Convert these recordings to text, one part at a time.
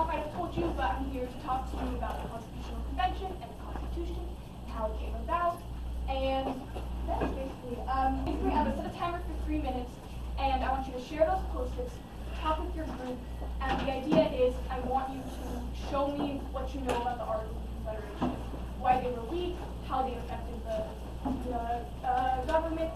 y'all might have told you, but I'm here to talk to you about the Constitutional Convention and the Constitution, and how it came about, and that's basically, I'm going to set a timer for 3 minutes, and I want you to share those post-its, talk with your group, and the idea is I want you to show me what you know about the Articles of Confederation, why they were weak, how they affected the government,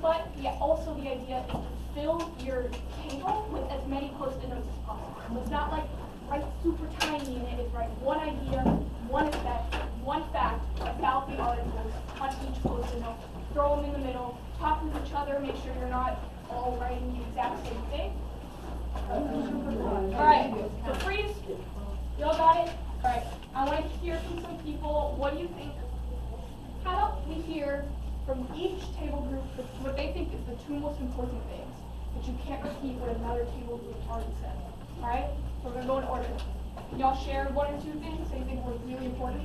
but yeah, also the idea is to fill your table with as many post-it notes as possible. So it's not like write super tiny in it, it's write one idea, one effect, one fact about the articles on each post-it note, throw them in the middle, talk with each other, make sure you're not all writing the exact same thing. Alright, so freeze. Y'all got it? Alright, I want to hear from some people. What do you think? How about we hear from each table group what they think is the two most important things that you can't repeat what another table group already said. Alright? So we're going to go in order. Y'all share one or two things that you think were really important?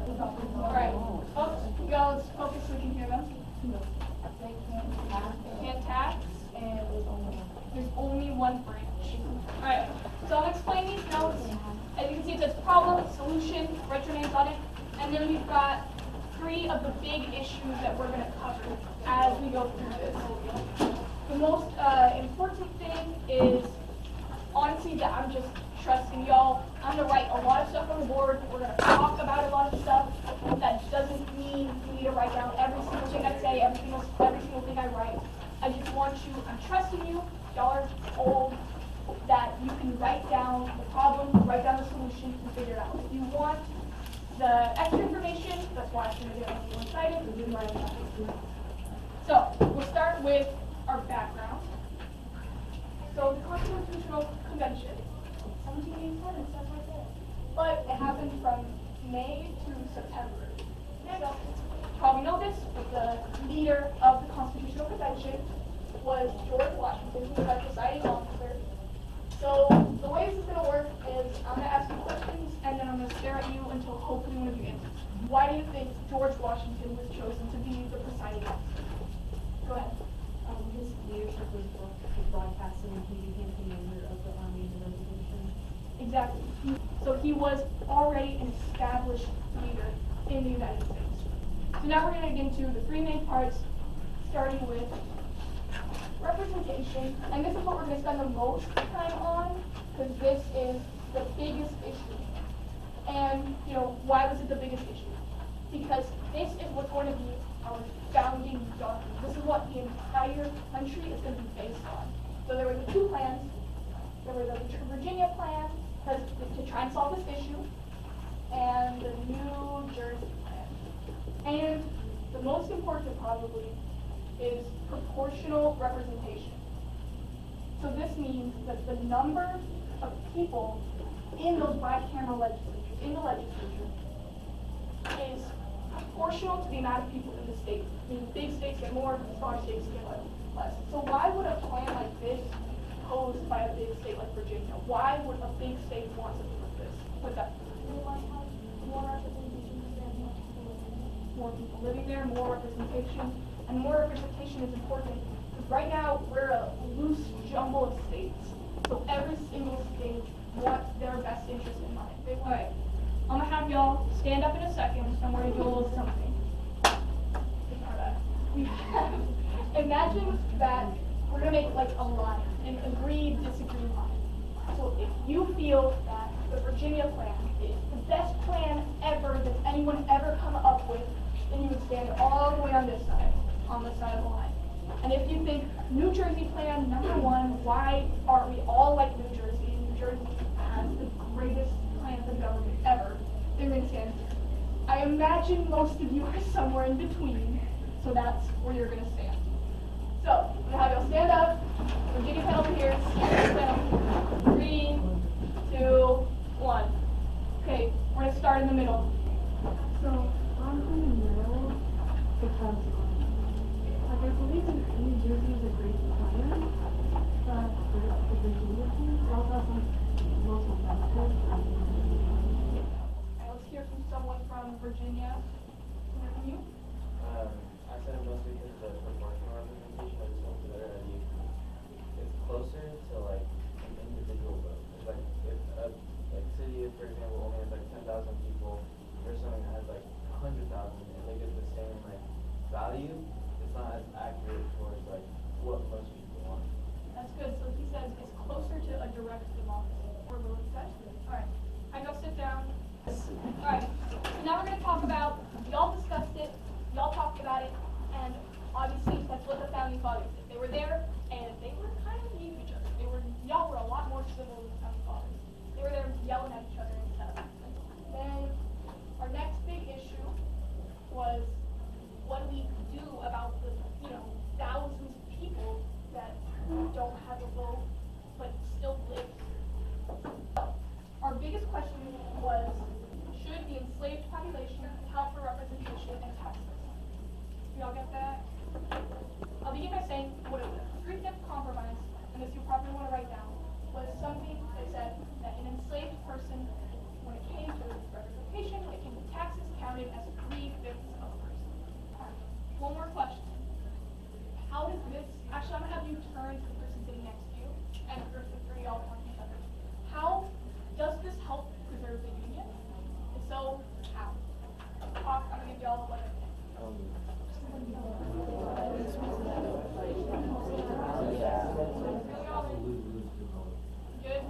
Alright, folks, y'all let's focus so we can hear them. They can't tax, and there's only one branch. Alright, so I'll explain these notes. As you can see, it says problem, solution, write your names on it, and then we've got 3 of the big issues that we're going to cover as we go through this. The most important thing is, honestly, that I'm just trusting y'all. I'm going to write a lot of stuff on the board. We're going to talk about a lot of stuff. That doesn't mean you need to write down every single thing I say, every single thing I write. I just want you, I'm trusting you. Y'all are old, that you can write down the problem, write down the solution, and figure it out. If you want the extra information, that's why I'm going to do it one-sided. So, we'll start with our background. So, the Constitutional Convention, 1787, it says right there. But it happened from May to September. So, you probably know this, but the leader of the Constitutional Convention was George Washington, who was our presiding officer. So the way this is going to work is I'm going to ask you questions, and then I'm going to stare at you until hopefully one of you answers. Why do you think George Washington was chosen to be the presiding officer? Go ahead. His leadership was broadcasted, and he became commander of the Army of the Revolution. Exactly. So he was already an established leader in the United States. So now we're going to get into the 3 main parts, starting with representation, and this is what we're going to spend the most time on, because this is the biggest issue. And, you know, why was it the biggest issue? Because this is what's going to be our founding document. This is what the entire country is going to be based on. So there were the 2 plans. There were the Virginia plan, to try and solve this issue, and the New Jersey plan. And the most important probably is proportional representation. So this means that the number of people in those bicameral legislatures, in the legislature, is proportional to the amount of people in the state. I mean, big states get more, smaller states get less. So why would a plan like this posed by a big state like Virginia? Why would a big state want something like this? What's that? More representation, more people living there, more representation. And more representation is important because right now we're a loose jumble of states. So every single state wants their best interest in mind. Alright, I'm going to have y'all stand up in a second and we're going to do a little something. We have, imagine that we're going to make like a line, an agreed, disagreed line. So if you feel that the Virginia plan is the best plan ever that anyone ever come up with, then you would stand all the way on this side. On the side of the line. And if you think New Jersey plan, number 1, why aren't we all like New Jersey? New Jersey has the greatest plan of the government ever. They're going to stand here. I imagine most of you are somewhere in between, so that's where you're going to stand. So, I'm going to have y'all stand up. Virginia pen over here. Stand up. 3, 2, 1. Okay, we're going to start in the middle. So, I'm in the middle because I believe New Jersey is a great plan, but the Virginia plan also has some local benefits. Let's hear from someone from Virginia. Hear from you? I said it mostly because of the proportional representation. I just don't were there, and they were kind of mean to each other. Y'all were a lot more civil than the founding fathers. They were there yelling at each other and stuff. Then our next big issue was, what do we do about the, thousands of people that don't have a vote but still live here? Our biggest question was, should the enslaved population count for representation and taxes? Y'all get that? I'll begin by saying what a three-fifth compromise, and this you'll probably want to write down, was something that said that an enslaved person, when it came to representation, when it came to taxes, counted as 3/5 of a person. One more question. How does this, actually I'm going to have you turn to the person sitting next to you, and the three y'all point to each other. How does this help preserve the Union? And so, how? Talk, I'm going to give y'all a letter. Good.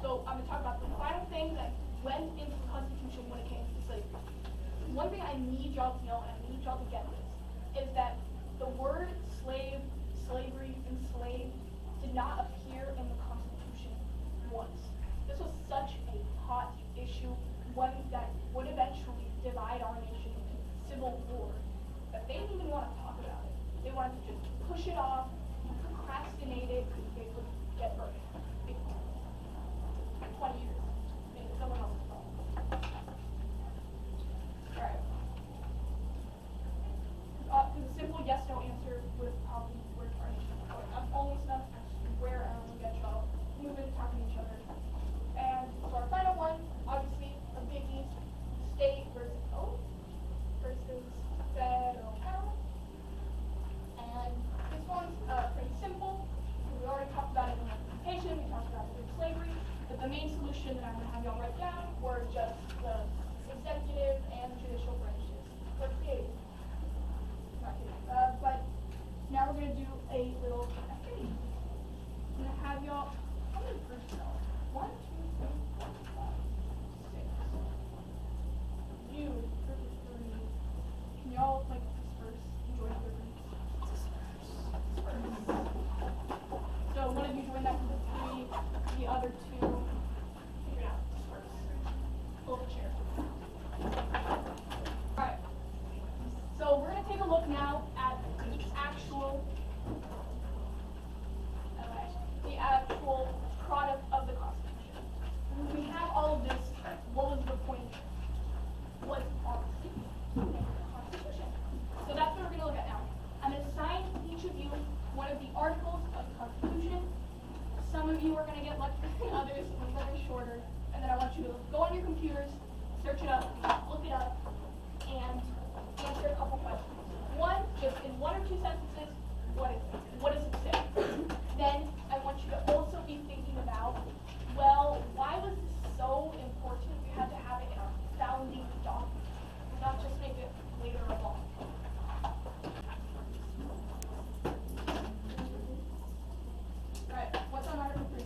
So I'm going to talk about the final thing that went into the Constitution when it came to slavery. One thing I need y'all to know, and I need y'all to get this, is that the word slave, slavery, enslaved did not appear in the Constitution once. This was such a hot issue, one that would eventually divide our nation into civil war, that they didn't even want to talk about it. They wanted to just push it off, procrastinate it, because they would get burned. 20 years. Maybe someone else's fault. Alright. The simple yes-no answer would have probably worked our nation. I'm almost done. I swear I don't get y'all moving, talking to each other. And so our final one, obviously, a biggie, state versus federal power. And this one's pretty simple. We already talked about it in representation, we talked about it in slavery, but the main solution that I'm going to have y'all write down were just the executive and judicial branches. They're creative. Not kidding. But now we're going to do a little activity. I'm going to have y'all, how many groups y'all? 1, 2, 3, 4, 5, 6. You, group of 3. Can y'all disperse? Join other groups? Disperse. So one of you join that group of 3, the other 2, figure it out, disperse. Pull the chair. Alright. So we're going to take a look now at the actual product of the Constitution. When we have all of this, what was the point? What's policy in the Constitution? So that's what we're going to look at now. I'm going to assign each of you one of the articles of the Constitution. Some of you are going to get lucky than others, some are shorter, and then I want you to go on your computers, search it up, look it up, and answer a couple questions. One, just in 1 or 2 sentences, what is it? What does it say? Then I want you to also be thinking about, well, why was this so important? We had to have it in our founding document, not just make it later along. Alright, what's on Article 3?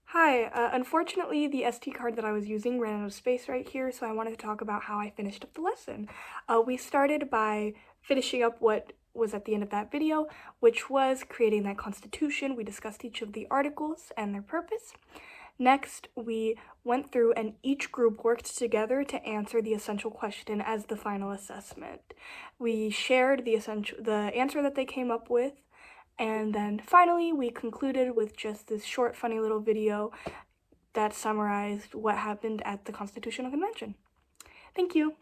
Hi, unfortunately the SD card that I was using ran out of space right here, so I wanted to talk about how I finished up the lesson. We started by finishing up what was at the end of that video, which was creating that constitution. We discussed each of the articles and their purpose. Next, we went through and each group worked together to answer the essential question as the final assessment. We shared the answer that they came up with, and then finally we concluded with just this short, funny little video that summarized what happened at the Constitutional Convention. Thank you.